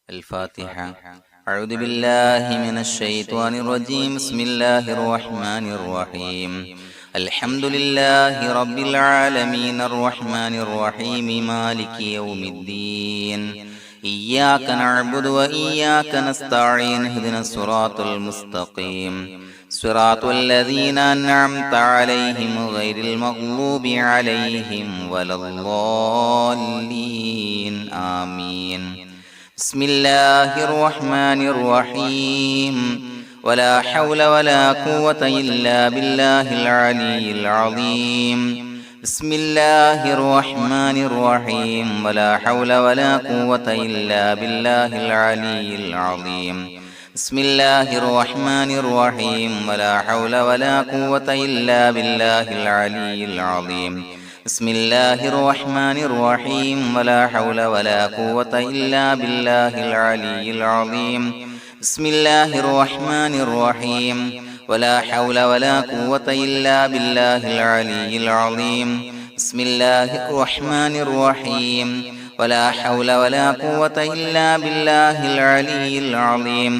الفاتحة. أعوذ بالله من الشيطان الرجيم. بسم الله الرحمن الرحيم. الحمد لله رب العالمين الرحمن الرحيم مالك يوم الدين. إياك نعبد وإياك نستعين. اهدنا الصراط المستقيم صراط الذين أنعمت عليهم غير المغضوب عليهم ولا الضالين. آمين. بسم الله الرحمن الرحيم. ولا حول ولا قوة إلا بالله العلي العظيم. بسم الله الرحمن الرحيم. ولا حول ولا قوة إلا بالله العلي العظيم. بسم الله الرحمن الرحيم. ولا حول ولا قوة إلا بالله العلي العظيم. بسم الله الرحمن الرحيم. ولا حول ولا قوة إلا بالله العلي العظيم. بسم الله الرحمن الرحيم. ولا حول ولا قوة إلا بالله العلي العظيم. بسم الله الرحمن الرحيم. ولا حول ولا قوة إلا بالله العلي العظيم.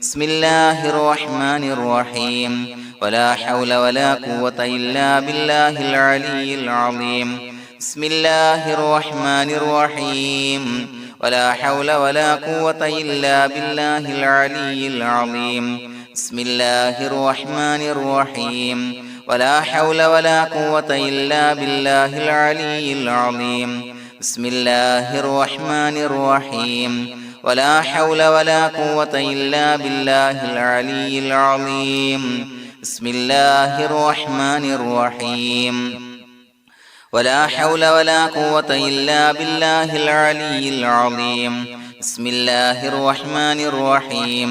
بسم الله الرحمن الرحيم. ولا حول ولا قوة إلا بالله العلي العظيم. بسم الله الرحمن الرحيم. ولا حول ولا قوة إلا بالله العلي العظيم. بسم الله الرحمن الرحيم. ولا حول ولا قوة إلا بالله العلي العظيم. بسم الله الرحمن الرحيم. ولا حول ولا قوة إلا بالله العلي العظيم. بسم الله الرحمن الرحيم. ولا حول ولا قوة إلا بالله العلي العظيم. بسم الله الرحمن الرحيم.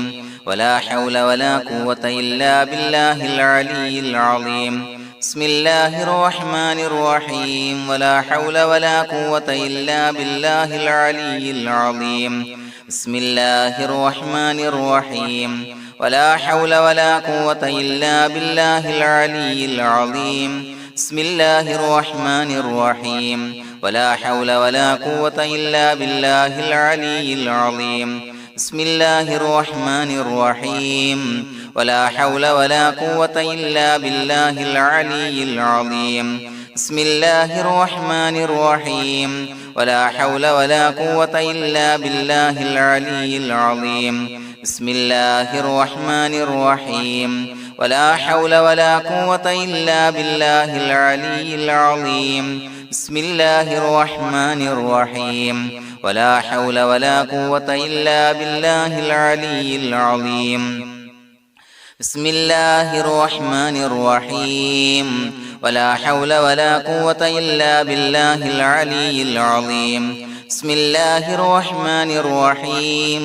ولا حول ولا قوة إلا بالله العلي العظيم. بسم الله الرحمن الرحيم. ولا حول ولا قوة إلا بالله العلي العظيم. بسم الله الرحمن الرحيم. ولا حول ولا قوة إلا بالله العلي العظيم. بسم الله الرحمن الرحيم. ولا حول ولا قوة إلا بالله العلي العظيم. بسم الله الرحمن الرحيم. ولا حول ولا قوة إلا بالله العلي العظيم. بسم الله الرحمن الرحيم. ولا حول ولا قوة إلا بالله العلي العظيم. بسم الله الرحمن الرحيم. ولا حول ولا قوة إلا بالله العلي العظيم. بسم الله الرحمن الرحيم. ولا حول ولا قوة إلا بالله العلي العظيم. بسم الله الرحمن الرحيم. ولا حول ولا قوة إلا بالله العلي العظيم. بسم الله الرحمن الرحيم.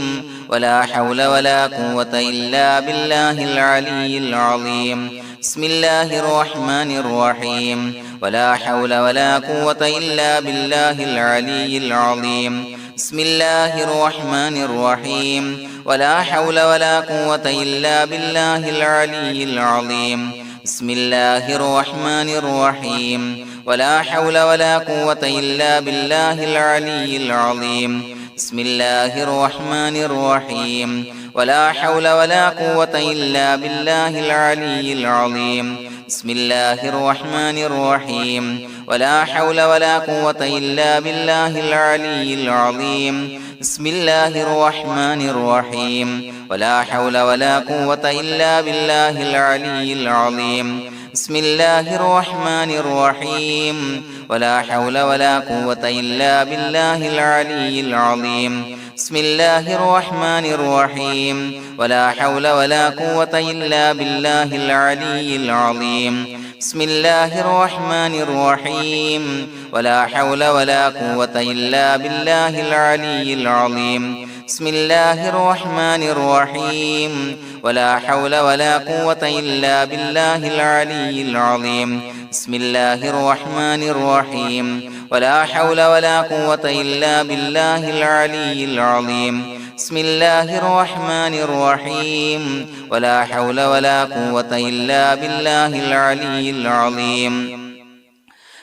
ولا حول ولا قوة إلا بالله العلي العظيم. بسم الله الرحمن الرحيم. ولا حول ولا قوة إلا بالله العلي العظيم. بسم الله الرحمن الرحيم. ولا حول ولا قوة إلا بالله العلي العظيم. بسم الله الرحمن الرحيم. ولا حول ولا قوة إلا بالله العلي العظيم. بسم الله الرحمن الرحيم. ولا حول ولا قوة إلا بالله العلي العظيم. بسم الله الرحمن الرحيم. ولا حول ولا قوة إلا بالله العلي العظيم. بسم الله الرحمن الرحيم. ولا حول ولا قوة إلا بالله العلي العظيم. بسم الله الرحمن الرحيم. ولا حول ولا قوة إلا بالله العلي العظيم. بسم الله الرحمن الرحيم. ولا حول ولا قوة إلا بالله العلي العظيم. بسم الله الرحمن الرحيم. ولا حول ولا قوة إلا بالله العلي العظيم. بسم الله الرحمن الرحيم. ولا حول ولا قوة إلا بالله العلي العظيم. بسم الله الرحمن الرحيم. ولا حول ولا قوة إلا بالله العلي العظيم. بسم الله الرحمن الرحيم. ولا حول ولا قوة إلا بالله العلي العظيم.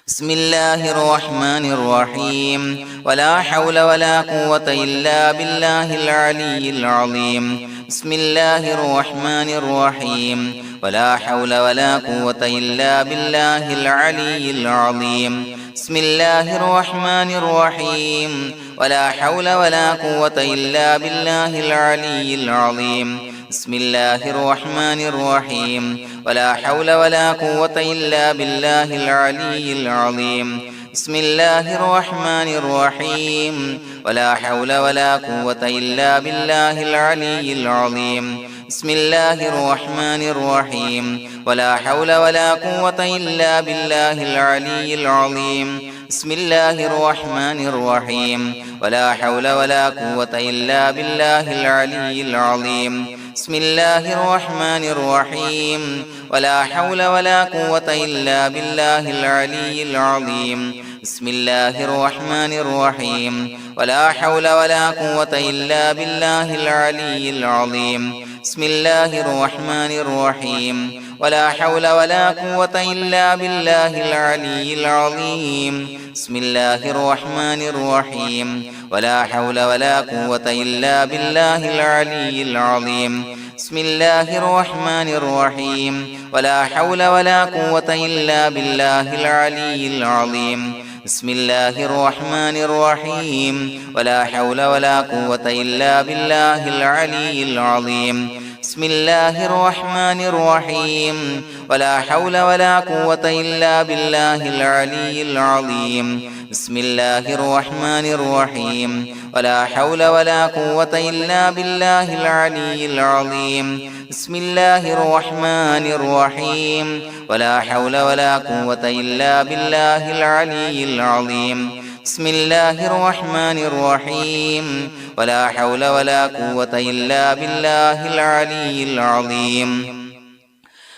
بسم الله الرحمن الرحيم ولا حول ولا قوة إلا بالله العلي العظيم بسم الله الرحمن الرحيم ولا حول ولا قوة إلا بالله العلي العظيم بسم الله الرحمن الرحيم ولا حول ولا قوة إلا بالله العلي العظيم بسم الله الرحمن الرحيم ولا حول ولا قوة إلا بالله العلي العظيم بسم الله الرحمن الرحيم ولا حول ولا قوة إلا بالله العلي العظيم بسم الله الرحمن الرحيم ولا حول ولا قوة إلا بالله العلي العظيم بسم الله الرحمن الرحيم ولا حول ولا قوة إلا بالله العلي العظيم بسم الله الرحمن الرحيم ولا حول ولا قوة إلا بالله العلي العظيم بسم الله الرحمن الرحيم ولا حول ولا قوة إلا بالله العلي العظيم بسم الله الرحمن الرحيم ولا حول ولا قوة إلا بالله العلي العظيم بسم الله الرحمن الرحيم ولا حول ولا قوة إلا بالله العلي العظيم بسم الله الرحمن الرحيم ولا حول ولا قوة إلا بالله العلي العظيم بسم الله الرحمن الرحيم ولا حول ولا قوة إلا بالله العلي العظيم بسم الله الرحمن الرحيم ولا حول ولا قوة إلا بالله العلي العظيم بسم الله الرحمن الرحيم ولا حول ولا قوة إلا بالله العلي العظيم بسم الله الرحمن الرحيم ولا حول ولا قوة إلا بالله العلي العظيم بسم الله الرحمن الرحيم ولا حول ولا قوة إلا بالله العلي العظيم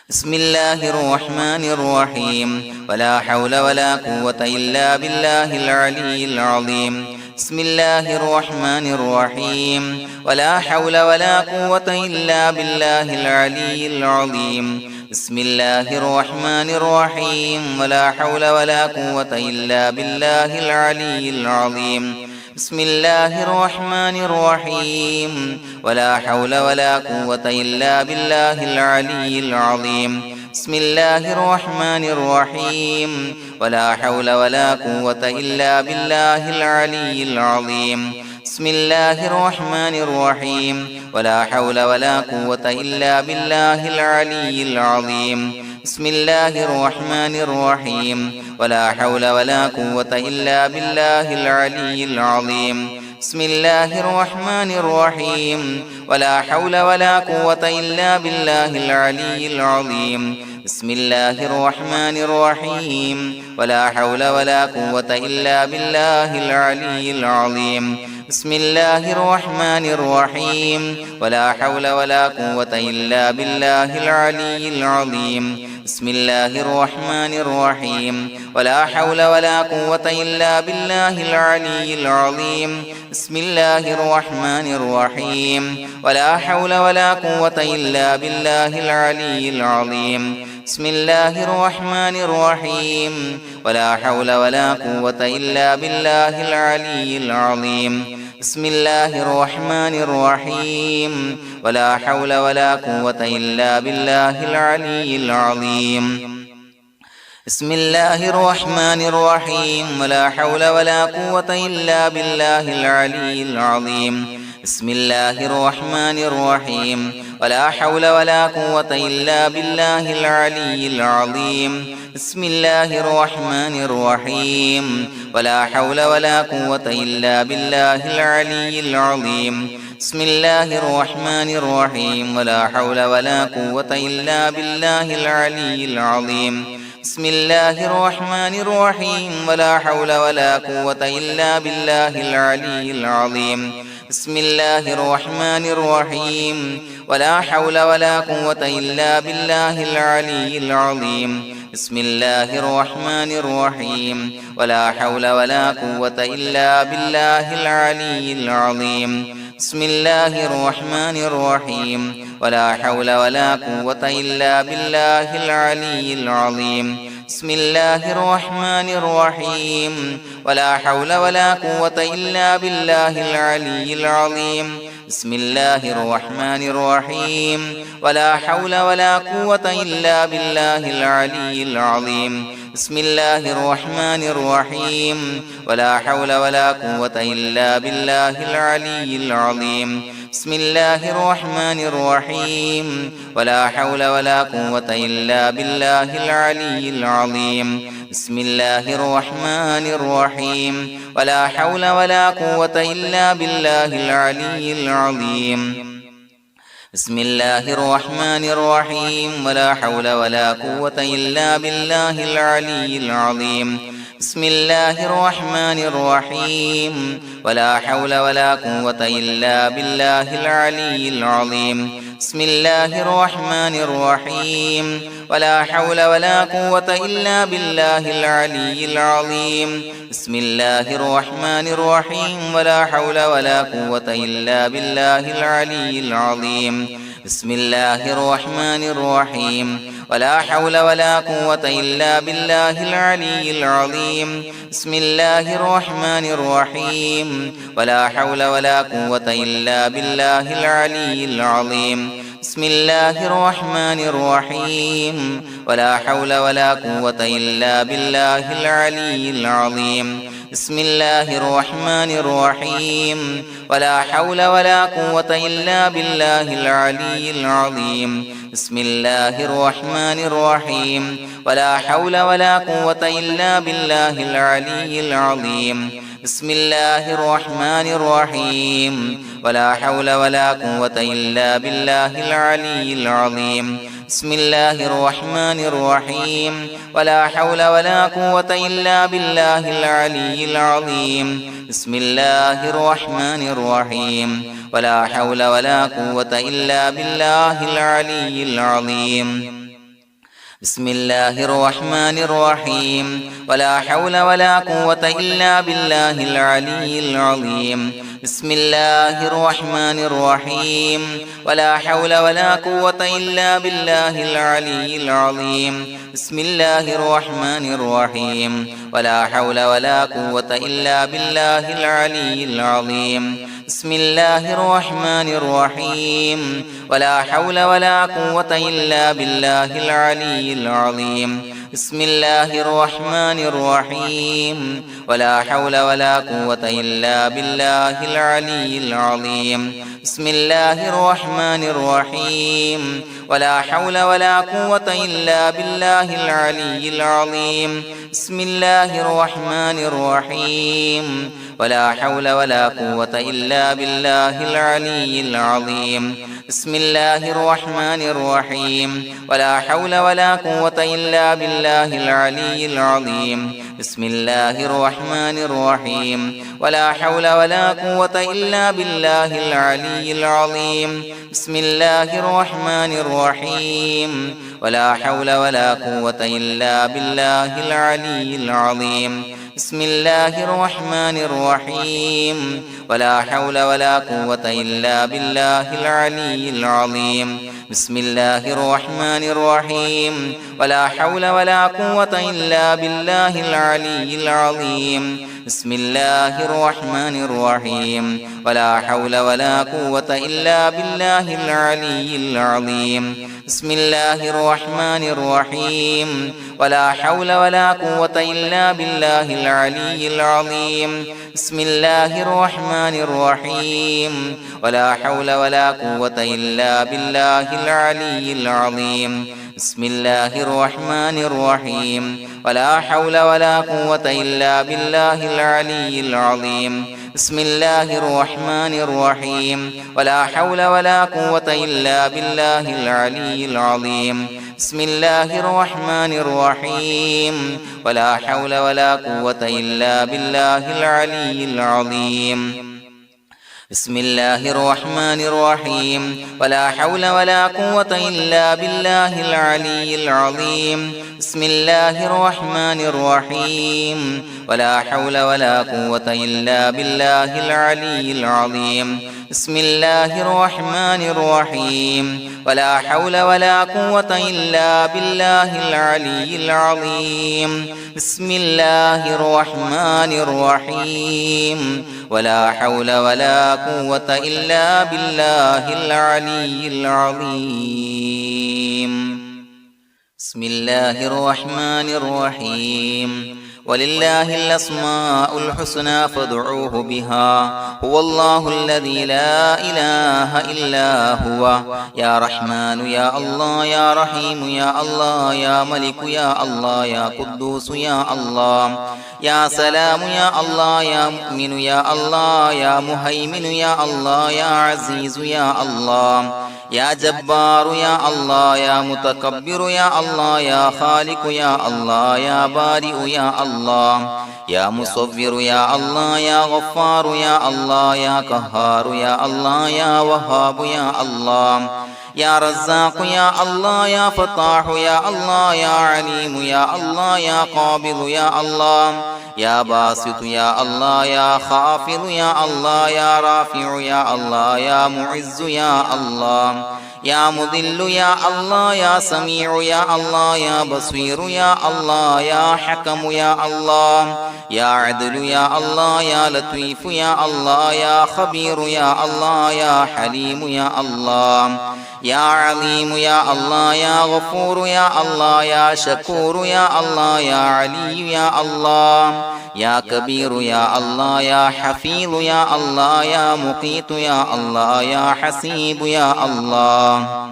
بسم الله الرحمن الرحيم ولا حول ولا قوة إلا بالله العلي العظيم بسم الله الرحمن الرحيم ولا حول ولا قوة إلا بالله العلي العظيم بسم الله الرحمن الرحيم ولا حول ولا قوة إلا بالله العلي العظيم بسم الله الرحمن الرحيم ولا حول ولا قوة إلا بالله العلي العظيم بسم الله الرحمن الرحيم ولا حول ولا قوة إلا بالله العلي العظيم بسم الله الرحمن الرحيم ولا حول ولا قوة إلا بالله العلي العظيم بسم الله الرحمن الرحيم ولا حول ولا قوة إلا بالله العلي العظيم بسم الله الرحمن الرحيم ولا حول ولا قوة إلا بالله العلي العظيم بسم الله الرحمن الرحيم ولا حول ولا قوة إلا بالله العلي العظيم بسم الله الرحمن الرحيم ولا حول ولا قوة إلا بالله العلي العظيم بسم الله الرحمن الرحيم ولا حول ولا قوة إلا بالله العلي العظيم بسم الله الرحمن الرحيم ولا حول ولا قوة إلا بالله العلي العظيم بسم الله الرحمن الرحيم ولا حول ولا قوة إلا بالله العلي العظيم بسم الله الرحمن الرحيم ولا حول ولا قوة إلا بالله العلي العظيم بسم الله الرحمن الرحيم ولا حول ولا قوة إلا بالله العلي العظيم بسم الله الرحمن الرحيم ولا حول ولا قوة إلا بالله العلي العظيم بسم الله الرحمن الرحيم ولا حول ولا قوة إلا بالله العلي العظيم بسم الله الرحمن الرحيم ولا حول ولا قوة إلا بالله العلي العظيم بسم الله الرحمن الرحيم ولا حول ولا قوة إلا بالله العلي العظيم بسم الله الرحمن الرحيم ولا حول ولا قوة إلا بالله العلي العظيم بسم الله الرحمن الرحيم ولا حول ولا قوة إلا بالله العلي العظيم بسم الله الرحمن الرحيم ولا حول ولا قوة إلا بالله العلي العظيم بسم الله الرحمن الرحيم ولا حول ولا قوة إلا بالله العلي العظيم بسم الله الرحمن الرحيم ولا حول ولا قوة إلا بالله العلي العظيم بسم الله الرحمن الرحيم ولا حول ولا قوة إلا بالله العلي العظيم بسم الله الرحمن الرحيم ولا حول ولا قوة إلا بالله العلي العظيم بسم الله الرحمن الرحيم ولا حول ولا قوة إلا بالله العلي العظيم بسم الله الرحمن الرحيم ولا حول ولا قوة إلا بالله العلي العظيم بسم الله الرحمن الرحيم ولا حول ولا قوة إلا بالله العلي العظيم بسم الله الرحمن الرحيم ولا حول ولا قوة إلا بالله العلي العظيم بسم الله الرحمن الرحيم ولا حول ولا قوة إلا بالله العلي العظيم بسم الله الرحمن الرحيم ولا حول ولا قوة إلا بالله العلي العظيم بسم الله الرحمن الرحيم ولا حول ولا قوة إلا بالله العلي العظيم بسم الله الرحمن الرحيم ولا حول ولا قوة إلا بالله العلي العظيم بسم الله الرحمن الرحيم ولا حول ولا قوة إلا بالله العلي العظيم بسم الله الرحمن الرحيم ولا حول ولا قوة إلا بالله العلي العظيم بسم الله الرحمن الرحيم ولا حول ولا قوة إلا بالله العلي العظيم بسم الله الرحمن الرحيم ولا حول ولا قوة إلا بالله العلي العظيم بسم الله الرحمن الرحيم ولا حول ولا قوة إلا بالله العلي العظيم بسم الله الرحمن الرحيم ولا حول ولا قوة إلا بالله العلي العظيم بسم الله الرحمن الرحيم ولا حول ولا قوة إلا بالله العلي العظيم بسم الله الرحمن الرحيم ولا حول ولا قوة إلا بالله العلي العظيم بسم الله الرحمن الرحيم ولا حول ولا قوة إلا بالله العلي العظيم بسم الله الرحمن الرحيم ولا حول ولا قوة إلا بالله العلي العظيم بسم الله الرحمن الرحيم ولا حول ولا قوة إلا بالله العلي العظيم بسم الله الرحمن الرحيم ولا حول ولا قوة إلا بالله العلي العظيم بسم الله الرحمن الرحيم ولا حول ولا قوة إلا بالله العلي العظيم بسم الله الرحمن الرحيم ولا حول ولا قوة إلا بالله العلي العظيم بسم الله الرحمن الرحيم ولا حول ولا قوة إلا بالله العلي العظيم بسم الله الرحمن الرحيم ولا حول ولا قوة إلا بالله العلي العظيم بسم الله الرحمن الرحيم ولا حول ولا قوة إلا بالله العلي العظيم بسم الله الرحمن الرحيم ولا حول ولا قوة إلا بالله العلي العظيم بسم الله الرحمن الرحيم ولا حول ولا قوة إلا بالله العلي العظيم بسم الله الرحمن الرحيم ولا حول ولا قوة إلا بالله العلي العظيم بسم الله الرحمن الرحيم ولا حول ولا قوة إلا بالله العلي العظيم بسم الله الرحمن الرحيم ولا حول ولا قوة إلا بالله العلي العظيم بسم الله الرحمن الرحيم ولا حول ولا قوة إلا بالله العلي العظيم بسم الله الرحمن الرحيم ولا حول ولا قوة إلا بالله العلي العظيم بسم الله الرحمن الرحيم ولا حول ولا قوة إلا بالله العلي العظيم بسم الله الرحمن الرحيم ولا حول ولا قوة إلا بالله العلي العظيم بسم الله الرحمن الرحيم ولا حول ولا قوة إلا بالله العلي العظيم بسم الله الرحمن الرحيم ولله الأسماء الحسنى فادعوه بها هو الله الذي لا إله إلا هو يا رحمن يا الله يا رحيم يا الله يا ملك يا الله يا قدوس يا الله يا سلام يا الله يا مؤمن يا الله يا مهيمن يا الله يا عزيز يا الله يا جبار يا الله يا متكبر يا الله يا خالق يا الله يا بارئ يا الله يا مصور يا الله يا غفار يا الله يا قهار يا الله يا وهاب يا الله يا رزاق يا الله يا فتاح يا الله يا عليم يا الله يا قابض يا الله يا باسط يا الله يا خافض يا الله يا رافع يا الله يا معز يا الله يا مذل يا الله يا سميع يا الله يا بصير يا الله يا حكم يا الله يا عدل يا الله يا لطيف يا الله يا خبير يا الله يا حليم يا الله يا عليم يا الله يا غفور يا الله يا شكور يا الله يا علي يا الله يا كبير يا الله يا حفيظ يا الله يا مقيت يا الله يا حسيب يا الله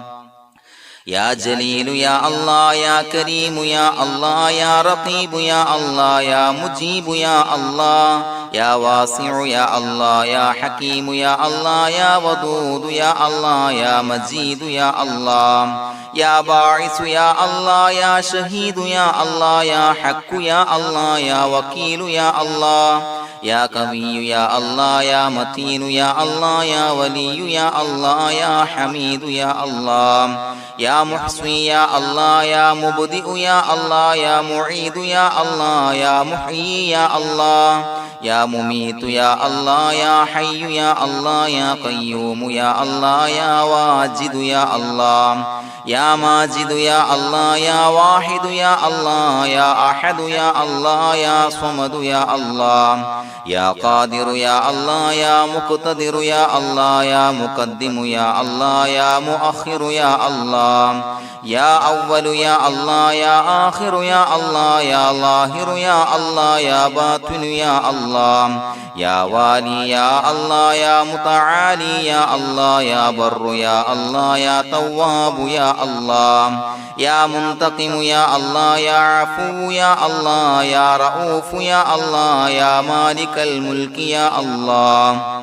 يا جليل يا الله يا كريم يا الله يا رقيب يا الله يا مجيب يا الله يا واسع يا الله يا حكيم يا الله يا ودود يا الله يا مجيد يا الله يا باعث يا الله يا شهيد يا الله يا حق يا الله يا وكيل يا الله يا قوي يا الله يا متين يا الله يا ولي يا الله يا حميد يا الله يا محصي يا الله يا مبدئ يا الله يا معيد يا الله يا محيي يا الله يا مميت يا الله يا حي يا الله يا قيوم يا الله يا واجد يا الله يا ماجد يا الله يا واحد يا الله يا أحد يا الله يا صمد يا الله يا قادر يا الله يا مقتدر يا الله يا مقدم يا الله يا مؤخر يا الله يا أول يا الله يا آخر يا الله يا ظاهر يا الله يا باطن يا الله يا والي يا الله يا متعالي يا الله يا بر يا الله يا تواب يا الله يا منتقم يا الله يا عفو يا الله يا رؤوف يا الله يا مالك الملك يا الله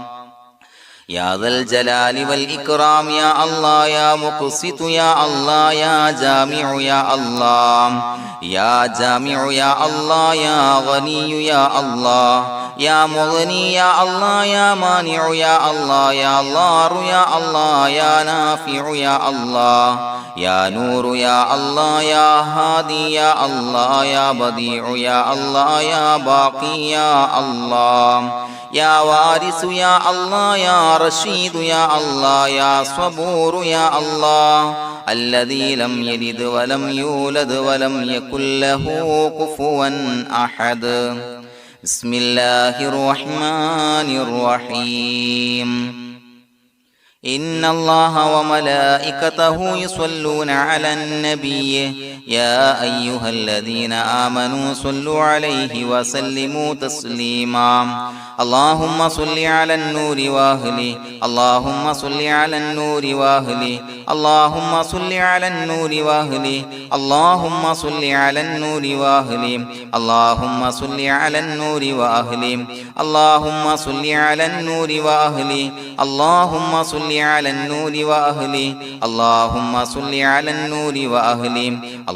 يا ذا الجلال والإكرام يا الله يا مقسط يا الله يا جامع يا الله يا جامع يا الله يا غني يا الله يا مغني يا الله يا مانع يا الله يا ضار يا الله يا نافع يا الله يا نور يا الله يا هادي يا الله يا بديع يا الله يا باقي يا الله يا وارث يا الله يا رشيد يا الله يا صبور يا الله الذي لم يلد ولم يولد ولم يكن له كفوا أحد بسم الله الرحمن الرحيم إن الله وملائكته يصلون على النبي يا أيها الذين آمنوا صلوا عليه وسلموا تسليما اللهم صل على النور وأهله اللهم صل على النور وأهله اللهم صل على النور وأهله اللهم صل على النور وأهله اللهم صل على النور وأهله اللهم صل على النور وأهله اللهم صل على النور وأهله اللهم صل على النور وأهله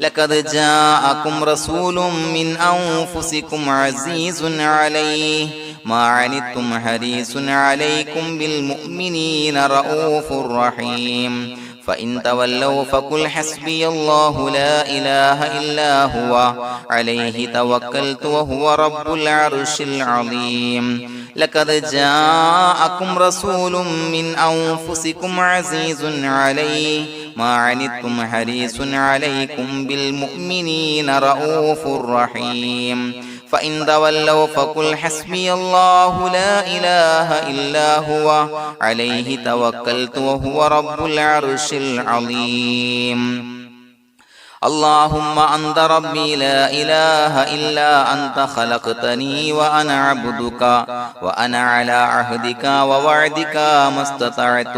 لقد جاءكم رسول من أنفسكم عزيز عليه ما عنتم حريص عليكم بالمؤمنين رؤوف رحيم فإن تولوا فقل حسبي الله لا إله إلا هو عليه توكلت وهو رب العرش العظيم لقد جاءكم رسول من أنفسكم عزيز عليه ما عنتم حريص عليكم بالمؤمنين رؤوف رحيم فإن تولوا فقل حسبي الله لا إله إلا هو عليه توكلت وهو رب العرش العظيم اللهم أنت ربي لا إله إلا أنت خلقتني وأنا عبدك وأنا على عهدك ووعدك ما استطعت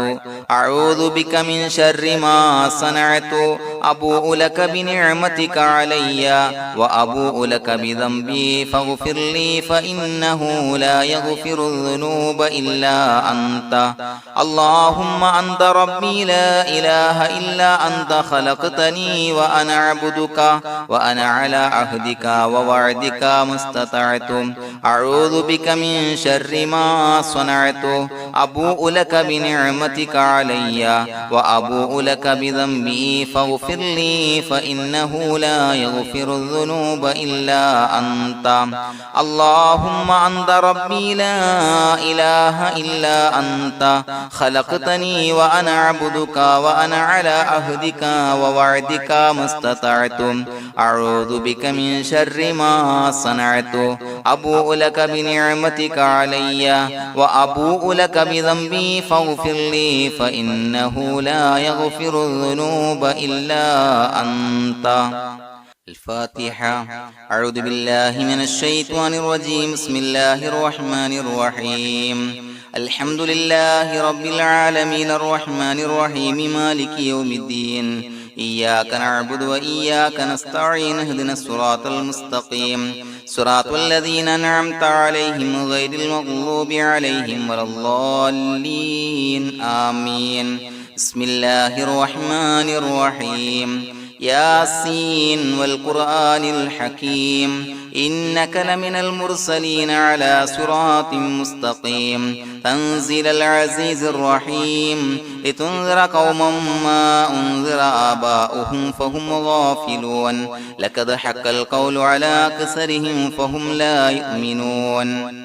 أعوذ بك من شر ما صنعت أبوء لك بنعمتك علي وأبوء لك بذنبي فاغفر لي فإنه لا يغفر الذنوب إلا أنت اللهم أنت ربي لا إله إلا أنت خلقتني وأنا عبدك وأنا على عهدك ووعدك ما استطعت أعوذ بك من شر ما صنعت أبوء لك بنعمتك علي وأبوء لك بذنبي فاغفر لي فإنه لا يغفر الذنوب إلا أنت اللهم أنت ربي لا إله إلا أنت خلقتني وأنا عبدك وأنا على عهدك ووعدك ما استطعت أعوذ بك من شر ما صنعت أبوء لك بنعمتك علي وأبوء لك بذنبي فاغفر لي فإنه لا يغفر الذنوب إلا أنت الفاتحة أعوذ بالله من الشيطان الرجيم بسم الله الرحمن الرحيم الحمد لله رب العالمين الرحمن الرحيم مالك يوم الدين إياك نعبد وإياك نستعين اهدنا الصراط المستقيم صراط الذين أنعمت عليهم غير المغضوب عليهم ولا الضالين آمين بسم الله الرحمن الرحيم ياسين والقرآن الحكيم إنك لمن المرسلين على صراط مستقيم تنزيل العزيز الرحيم لتنذر قوما ما أنذر آباؤهم فهم غافلون لقد حق القول على أكثرهم فهم لا يؤمنون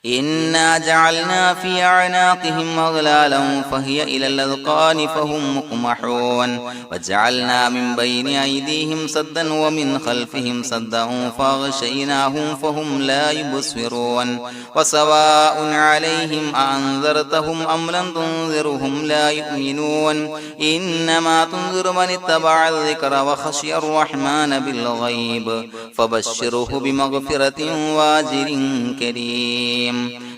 إنا جعلنا في أعناقهم أغلالا فهي إلى الأذقان فهم مقمحون وجعلنا من بين أيديهم سدا ومن خلفهم سدا فأغشيناهم فهم لا يبصرون وسواء عليهم أأنذرتهم أم لم تنذرهم لا يؤمنون إنما تنذر من اتبع الذكر وخشي الرحمن بالغيب فبشره بمغفرة وأجر كريم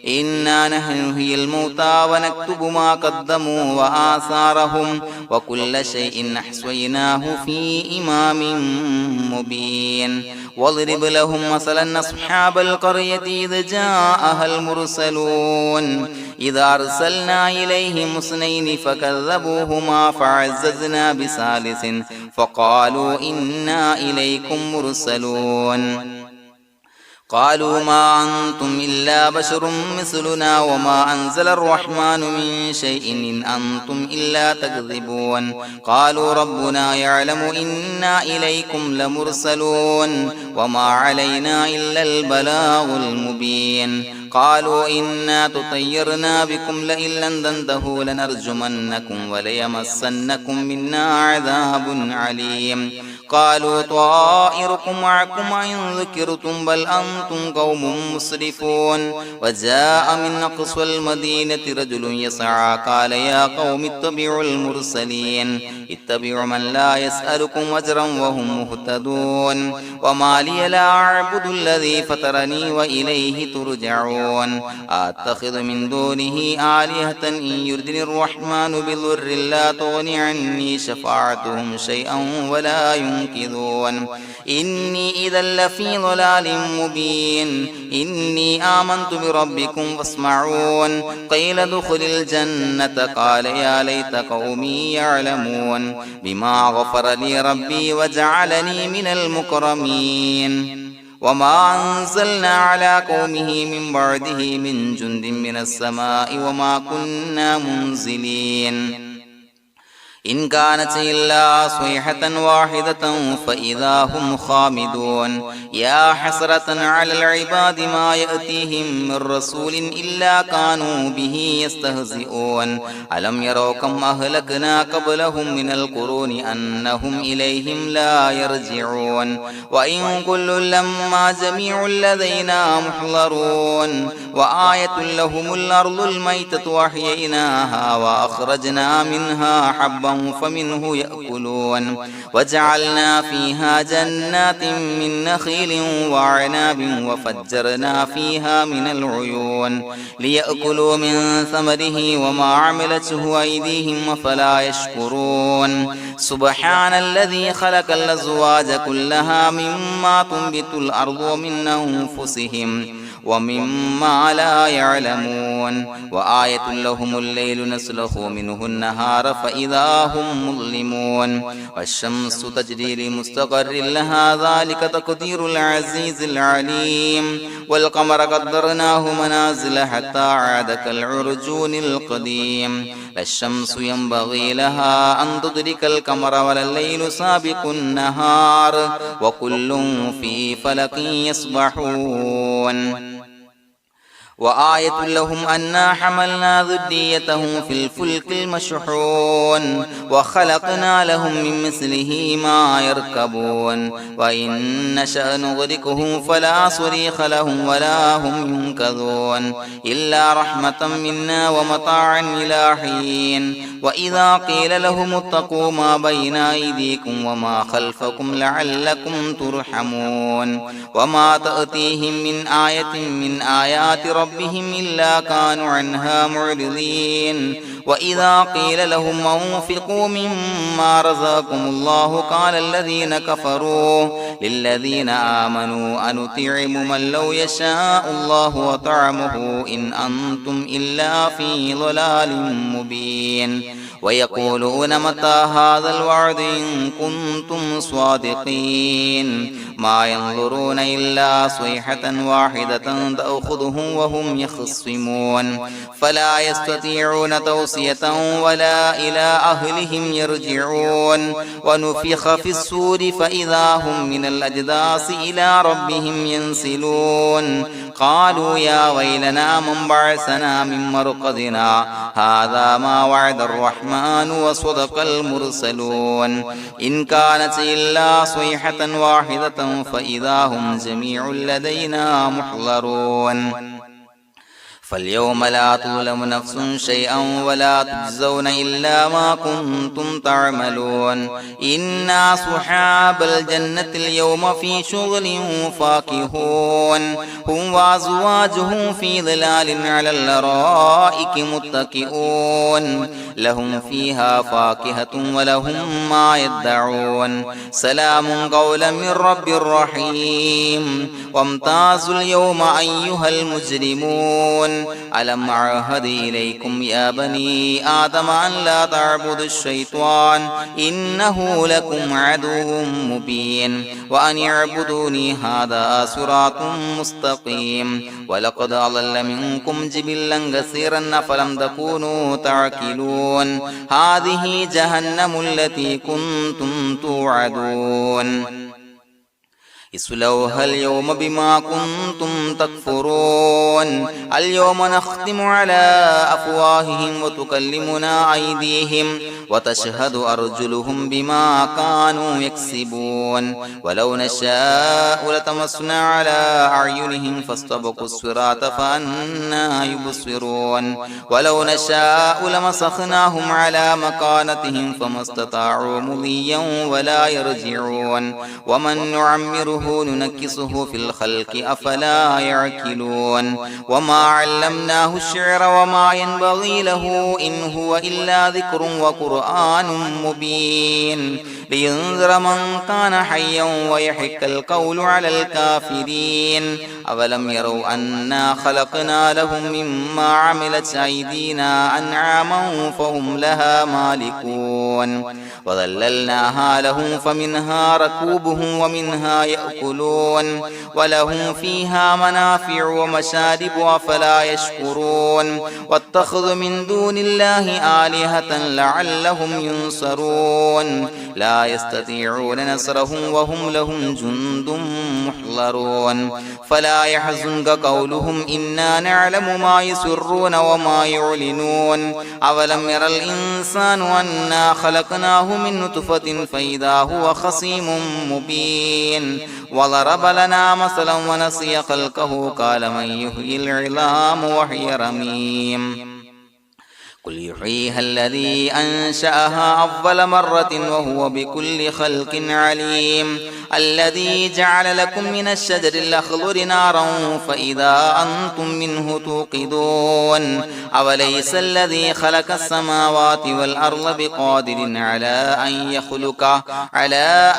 إنا نحن نحيي الموتى ونكتب ما قدموا وآثارهم وكل شيء أحصيناه في إمام مبين واضرب لهم مثلا أصحاب القرية إذ جاءها المرسلون إذا أرسلنا إليهم اثنين فكذبوهما فعززنا بثالث فقالوا إنا إليكم مرسلون قالوا ما أنتم إلا بشر مثلنا وما أنزل الرحمن من شيء إن أنتم إلا تكذبون قالوا ربنا يعلم إنا إليكم لمرسلون وما علينا إلا البلاغ المبين قالوا إنا تطيرنا بكم لئن لم تنتهوا لنرجمنكم وليمسنكم منا عذاب عليم قالوا طائركم معكم إن ذكرتم بل أنتم قوم مسرفون وجاء من أقصى المدينة رجل يسعى قال يا قوم اتبعوا المرسلين اتبعوا من لا يسألكم أجرا وهم مهتدون وما لي لا أعبد الذي فطرني وإليه ترجعون يسمعون أتخذ من دونه آلهة إن يردني الرحمن بضر لا تغن عني شفاعتهم شيئا ولا ينقذون إني إذا لفي ضلال مبين إني آمنت بربكم فاسمعون قيل ادخل الجنة قال يا ليت قومي يعلمون بما غفر لي ربي وجعلني من المكرمين وما أنزلنا على قومه من بعده من جند من السماء وما كنا منزلين إن كانت إلا صيحة واحدة فإذا هم خامدون يا حسرة على العباد ما يأتيهم من رسول إلا كانوا به يستهزئون ألم يروا كم أهلكنا قبلهم من القرون أنهم إليهم لا يرجعون وإن كل لما جميع لدينا محضرون وآية لهم الأرض الميتة وأحييناها وأخرجنا منها حبا فمنه يأكلون وجعلنا فيها جنات من نخيل وعناب وفجرنا فيها من العيون ليأكلوا من ثمره وما عملته أيديهم فلا يشكرون سبحان الذي خلق الأزواج كلها مما تنبت الأرض ومن أنفسهم ومما لا يعلمون وآية لهم الليل نسلخ منه النهار فإذا هم مظلمون والشمس تجري لمستقر لها ذلك تقدير العزيز العليم والقمر قدرناه منازل حتى عاد كالعرجون القديم لا الشمس ينبغي لها أن تدرك القمر ولا الليل سابق النهار وكل في فلك يسبحون وآية لهم أنا حملنا ذريتهم في الفلك المشحون وخلقنا لهم من مثله ما يركبون وإن نشأ نغرقهم فلا صريخ لهم ولا هم ينقذون إلا رحمة منا ومتاعا إلى حين وإذا قيل لهم اتقوا ما بين أيديكم وما خلفكم لعلكم ترحمون وما تأتيهم من آية من آيات ربهم إلا كانوا عنها معرضين وإذا قيل لهم أنفقوا مما رزقكم الله قال الذين كفروا للذين آمنوا أنطعم من لو يشاء الله وطعمه إن أنتم إلا في ضلال مبين ويقولون متى هذا الوعد إن كنتم صادقين ما ينظرون إلا صيحة واحدة تأخذهم وهم يخصمون فلا يستطيعون توصية ولا إلى أهلهم يرجعون ونفخ في الصور فإذا هم من الأجداث إلى ربهم ينسلون قالوا يا ويلنا من بعثنا من مرقدنا هذا ما وعد الرحمن وصدق المرسلون إن كانت إلا صيحة واحدة فإذا هم جميع لدينا محضرون فاليوم لا تظلم نفس شيئا ولا تجزون إلا ما كنتم تعملون إنا أصحاب الجنة اليوم في شغل فاكهون هم وأزواجهم في ظلال على الأرائك متكئون لهم فيها فاكهة ولهم ما يدعون سلام قولا من رب رحيم وامتازوا اليوم أيها المجرمون ألم أعهد إليكم يا بني آدم أن لا تعبدوا الشيطان إنه لكم عدو مبين وأن اعبدوني هذا صراط مستقيم ولقد أضل منكم جبلا كثيرا فلم تكونوا تعقلون هذه جهنم التي كنتم توعدون اصلوها اليوم بما كنتم تكفرون اليوم نختم على أفواههم وتكلمنا أيديهم وتشهد أرجلهم بما كانوا يكسبون ولو نشاء لطمسنا على أعينهم فاستبقوا الصراط فأنى يبصرون ولو نشاء لمسخناهم على مكانتهم فما استطاعوا مضيا ولا يرجعون ومن نعمره ننكسه في الخلق أفلا يعقلون وما علمناه الشعر وما ينبغي له إن هو إلا ذكر وقرآن مبين لينذر من كان حيا ويحق القول على الكافرين أولم يروا أنا خلقنا لهم مما عملت أيدينا أنعاما فهم لها مالكون وظللناها لهم فمنها ركوبهم ومنها يأكلون ولهم فيها منافع ومشارب أفلا يشكرون واتخذوا من دون الله آلهة لعلهم ينصرون لا يستطيعون نصرهم وهم لهم جند محضرون فلا يحزنك قولهم إنا نعلم ما يسرون وما يعلنون أولم ير الإنسان أنا خلقناه من نطفة فإذا هو خصيم مبين وضرب لنا مثلا ونسي خلقه قال من يحيي العظام وهي رميم قل يحييها الذي أنشأها أول مرة وهو بكل خلق عليم الذي جعل لكم من الشجر الأخضر نارا فإذا أنتم منه توقدون أوليس الذي خلق السماوات والأرض بقادر على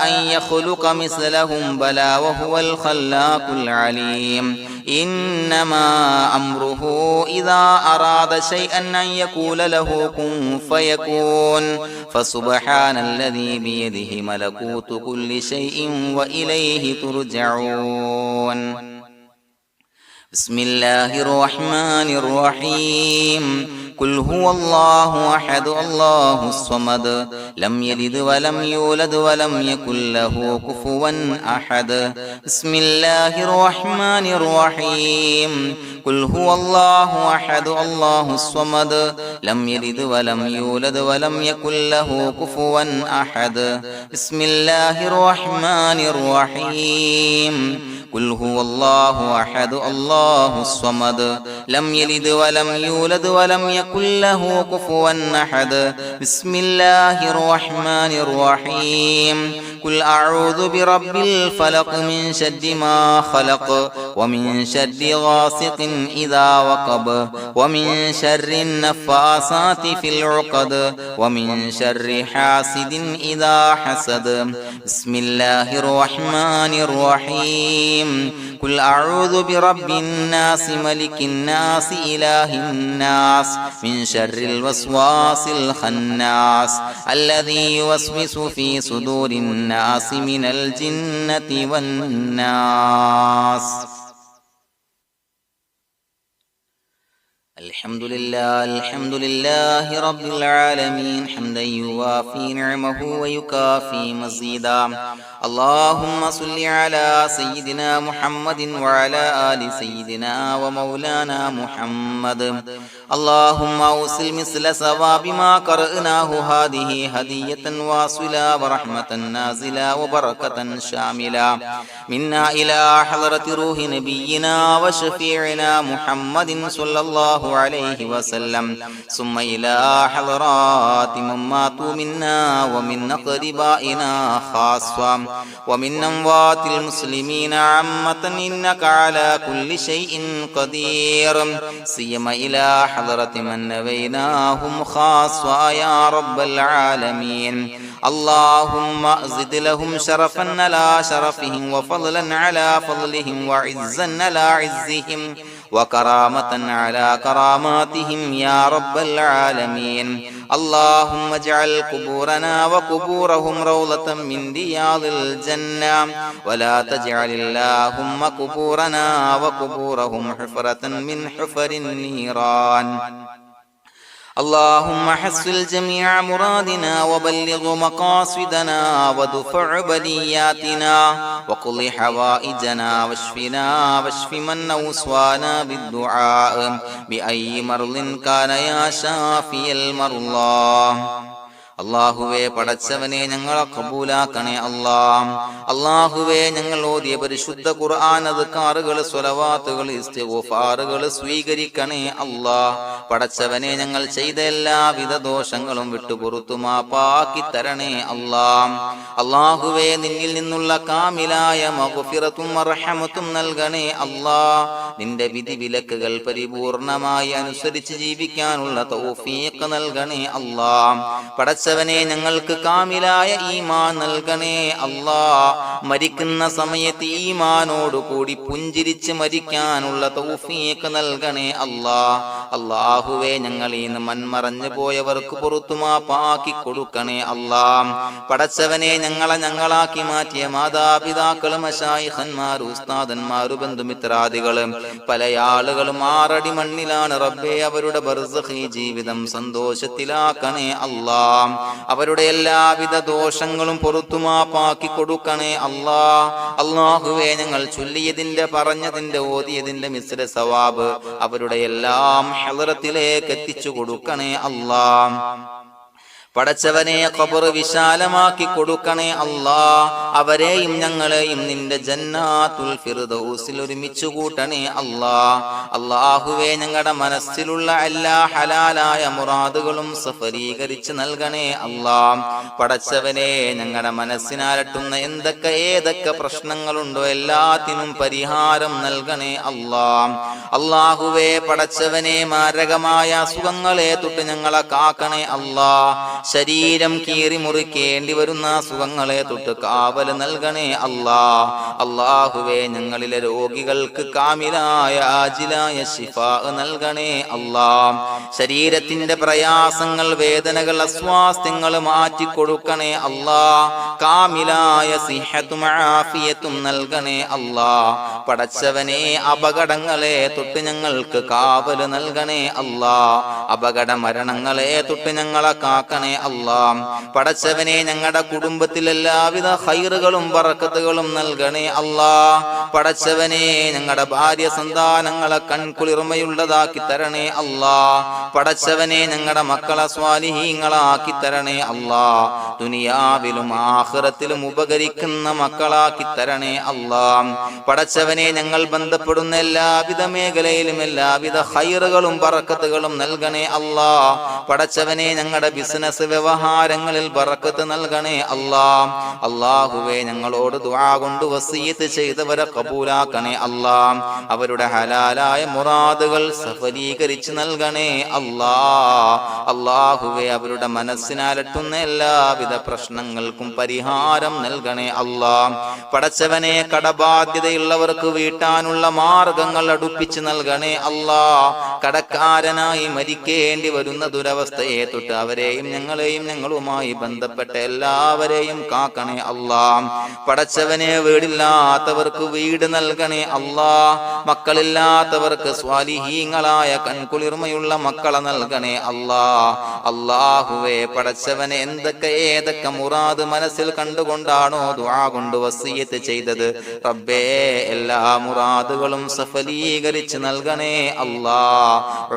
أن يخلق مثلهم بلى وهو الخلاق العليم إنما أمره إذا أراد شيئا أن يقول له كن فيكون فسبحان الذي بيده ملكوت كل شيء وإليه ترجعون بسم الله الرحمن الرحيم قل هو الله أحد الله الصمد لم يلد ولم يولد ولم يكن له كفوا أحد بسم الله الرحمن الرحيم قل هو الله أحد الله الصمد لم يلد ولم يولد ولم يكن له كفوا أحد بسم الله الرحمن الرحيم قل هو الله أحد الله الصمد لم يلد ولم يولد ولم يكن له كفوا أحد بسم الله الرحمن الرحيم قل أعوذ برب الفلق من شر ما خلق ومن شر غاسق إذا وقب ومن شر النفاثات في العقد ومن شر حاسد إذا حسد بسم الله الرحمن الرحيم قل أعوذ برب الناس ملك الناس إله الناس من شر الوسواس الخناس الذي يوسوس في صدور الناس من الجنة والناس الحمد لله رب العالمين حمدا يوافي نعمه ويكافي مزيدا اللهم صل على سيدنا محمد وعلى آل سيدنا ومولانا محمد اللهم أوصل مثل ثواب ما قرأناه هذه هدية واصلة ورحمة نازلة وبركة شاملة منا إلى حضرة روح نبينا وشفيعنا محمد صلى الله عليه وسلم ثم إلى حضرات من ماتوا منا ومن أقربائنا خاصة ومن أموات المسلمين عامة إنك على كل شيء قدير سيما إلى حضرة من نبيناهم خاصة يا رب العالمين اللهم زد لهم شرفا على شرفهم وفضلا على فضلهم وعزا على عزهم وكرامة على كراماتهم يا رب العالمين اللهم اجعل قبورنا وقبورهم روضة من رياض الجنة ولا تجعل اللهم قبورنا وقبورهم حفرة من حفر النيران اللهم حصل جميع مرادنا وبلغ مقاصدنا وادفع بلياتنا وقض حوائجنا واشف من أوصانا بالدعاء بأي مرض كان يا شافي المرضى. അള്ളാഹുവേ, പടച്ചവനെ ഞങ്ങളെ കബൂലാക്കണേ അല്ലാ. അള്ളാഹുവേ, ഞങ്ങൾ ഓതിയ പരിശുദ്ധ ഖുർആൻ, അദ്കാറുകൾ, സ്വലവാത്തുകൾ, ഇസ്തിഗ്ഫാറുകൾ സ്വീകരിക്കണേ അല്ലാ. പടച്ചവനെ, ഞങ്ങൾ ചെയ്ത എല്ലാവിധ ദോഷങ്ങളും വിട്ടുപുറത്തു മാപ്പാക്കി തരണേ അല്ലാ. അള്ളാഹുവേ, നിന്നിൽ നിന്നുള്ള കാമിലായ മഗ്ഫിറത്തും റഹ്മത്തും നൽകണേ അല്ലാ. നിന്റെ വിധി വിലക്കുകൾ പരിപൂർണമായി അനുസരിച്ച് ജീവിക്കാനുള്ള തൗഫീഖ് നൽകണേ അല്ലാ. പടച്ചവനെ, ഞങ്ങൾക്ക് കാമിലായ ഈമാൻ നൽകണേ അല്ലാ. മരിക്കുന്ന സമയത്ത് ഈമാനോട് കൂടി പുഞ്ചിരിച്ച് മരിക്കാനുള്ള തൗഫീഖ് നൽകണേ അല്ലാ. അല്ലാഹുവേ, ഞങ്ങളീന്ന് മൺമറഞ്ഞു പോയവർക്ക് പുറത്തു മാപ്പാക്കി കൊടുക്കണേ അല്ലാ. പടച്ചവനെ, ഞങ്ങളാക്കി മാറ്റിയ മാതാപിതാക്കളും മശായിഖന്മാരും ഉസ്താദന്മാരും ബന്ധുമിത്രാദികളും പല ആളുകളും 6 അടി മണ്ണിലാണ് റബ്ബേ. അവരുടെ ബർസഖി ജീവിതം സന്തോഷത്തിലാക്കണേ അല്ലാ. അവരുടെ എല്ലാവിധ ദോഷങ്ങളും പുറത്തു മാപ്പാക്കി കൊടുക്കണേ അല്ലാ. അല്ലാഹുവേ, ഞങ്ങൾ ചൊല്ലിയതിന്റെ, പറഞ്ഞതിന്റെ, ഓതിയതിന്റെ മിശ്ര സവാബ് അവരുടെ എല്ലാം ഹളറത്തിലേക്ക് എത്തിച്ചു കൊടുക്കണേ അല്ലാ. പടച്ചവനെ, ഖബർ വിശാലമാക്കി കൊടുക്കണേ അല്ലാ. അവരെയും ഞങ്ങളെയും നിന്റെ ജന്നാത്തുൽ ഫിർദൗസിൽ ഒരുമിച്ച് കൂട്ടണേ അല്ലാ. അല്ലാഹുവേ, ഞങ്ങളുടെ മനസ്സിലുള്ള എല്ലാ ഹലാലായ മുറാദുകളും സഫലീകരിച്ച് നൽകണേ അല്ലാ. പടച്ചവനെ, ഞങ്ങളുടെ മനസ്സിനാലട്ടുന്ന ഏതൊക്കെ പ്രശ്നങ്ങളുണ്ടോ എല്ലാത്തിനും പരിഹാരം നൽകണേ അല്ലാ. അല്ലാഹുവേ, പടച്ചവനെ, മാരകമായ അസുഖങ്ങളെ തൊട്ട് ഞങ്ങളെ കാക്കണേ അല്ലാ. ശരീരം കീറി മുറിക്കേണ്ടി വരുന്ന അസുഖങ്ങളെ തൊട്ട് കാവല് നൽകണേ അല്ലാ. അല്ലാഹുവേ, ഞങ്ങളിലെ രോഗികൾക്ക് കാമിലായ ആജിലായ ശിഫാ നൽകണേ അല്ലാ. ശരീരത്തിന്റെ പ്രയാസങ്ങൾ, വേദനകൾ, അസ്വാസ്ഥ്യങ്ങൾ മാറ്റി കൊടുക്കണേ അല്ലാ. കാമിലായ സിഹത്തും ആഫിയത്തും നൽകണേ അല്ലാ. പടച്ചവനെ, അപകടങ്ങളെ തൊട്ട് ഞങ്ങൾക്ക് കാവല് നൽകണേ അല്ലാ. അപകട മരണങ്ങളെ തൊട്ട് ഞങ്ങളെ കാക്കണേ അല്ലാ. പടച്ചവനെ, ഞങ്ങളുടെ കുടുംബത്തിൽ എല്ലാവിധ ഖൈറുകളും ബറക്കത്തുകളും നൽകണേ അല്ലാ. പടച്ചവനെ, ഞങ്ങളുടെ ഭാര്യ സന്താനങ്ങളെ കൺകുളിർമയുള്ളതാക്കി തരണേ അല്ലാ. പടച്ചവനെ, ഞങ്ങളുടെ മക്കളെ സ്വാലിഹീങ്ങളാക്കി തരണേ അല്ലാ. ദുനിയാവിലും ആഖിറത്തിലും ഉപകരിക്കുന്ന മക്കളാക്കി തരണേ അല്ലാ. പടച്ചവനെ, ഞങ്ങൾ ബന്ധപ്പെടുന്ന എല്ലാവിധ മേഖലയിലും എല്ലാവിധ ഖൈറുകളും ബറക്കത്തുകളും നൽകണേ അല്ലാ. പടച്ചവനെ, ഞങ്ങളുടെ ബിസിനസ് വ്യവഹാരങ്ങളിൽ ബറക്കത്ത് നൽകണേ അല്ലാ. അല്ലാഹുവേ, ഞങ്ങളോട് ദുആ കൊണ്ട് വസിയത്ത് ചെയ്തവരെ കബൂലാക്കണേ അല്ലാ. അവരുടെ ഹലാലായ മുറാദുകൾ സഫലീകരിച്ച് നൽകണേ അല്ലാ. അല്ലാഹുവേ, അവരുടെ മനസ്സിനാലട്ടുന്ന എല്ലാവിധ പ്രശ്നങ്ങൾക്കും പരിഹാരം നൽകണേ അല്ലാ. പടച്ചവനെ, കടബാധ്യതയുള്ളവർക്ക് വീട്ടാനുള്ള മാർഗങ്ങൾ അടുപ്പിച്ച് നൽകണേ അല്ലാ. കടക്കാരനായി മരിക്കേണ്ടി വരുന്ന ദുരവസ്ഥയെ തൊട്ട് അവരെയും ഞങ്ങളെയും ഞങ്ങളുമായി ബന്ധപ്പെട്ട എല്ലാവരെയും കാക്കണേ അല്ലാ. പടച്ചവനെ, വീടില്ലാത്തവർക്ക് വീട് നൽകണേ അല്ലാ. മക്കളില്ലാത്തവർക്ക് സ്വാലിഹീങ്ങളായ കൺകുളിർമയുള്ള മക്കളെ നൽകണേ അല്ലാ. അല്ലാഹുവേ, പടച്ചവനെ, ഏതൊക്കെ മുറാദ് മനസ്സിൽ കണ്ടുകൊണ്ടാണോ ദുആ കൊണ്ട് വസിയത്ത് ചെയ്തത് റബ്ബേ, എല്ലാ മുറാദുകളും സഫലീകരിച്ച് നൽകണേ അല്ലാ.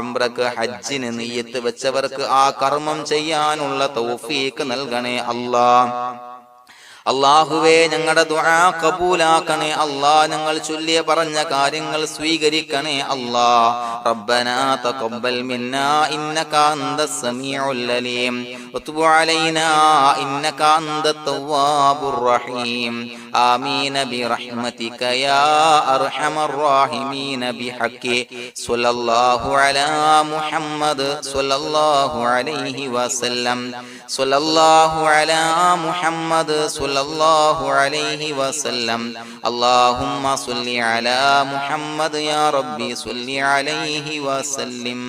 ഉംറക്ക്, ഹജ്ജിന് നിയ്യത്ത് വെച്ചവർക്ക് ആ കർമ്മം ചെയ്യാനുള്ള തൗഫീഖ് നൽകണേ അല്ലാ. അല്ലാഹുവേ, ഞങ്ങളുടെ ദുആ കബൂലാക്കണേ അല്ലാ. ഞങ്ങൾ ചൊല്ലിയ പറഞ്ഞ കാര്യങ്ങൾ സ്വീകരിക്കണേ അല്ലാ. റബ്ബനാ തഖബ്ബൽ മിന്നാ ഇന്നക അന്തസ് സമീഉൽ അലീം വതുബ് അലൈനാ ഇന്നക അന്തത് തവ്വാബുർ റഹീം. ആമീൻ ബിറഹ്മതിക യാ അർഹമർ റഹീമീൻ ബിഹഖി സ്വല്ലല്ലാഹു അലാ മുഹമ്മദ് സ്വല്ലല്ലാഹു അലൈഹി വസല്ലം. സ്വല്ലല്ലാഹു അലാ മുഹമ്മദ് സ്വല്ലല്ലാഹു അലൈഹി വസല്ലം. അല്ലാഹുമ്മ സ്വല്ലി അലാ മുഹമ്മദ് യാ റബ്ബി സ്വല്ലി അലൈഹി വസല്ലം.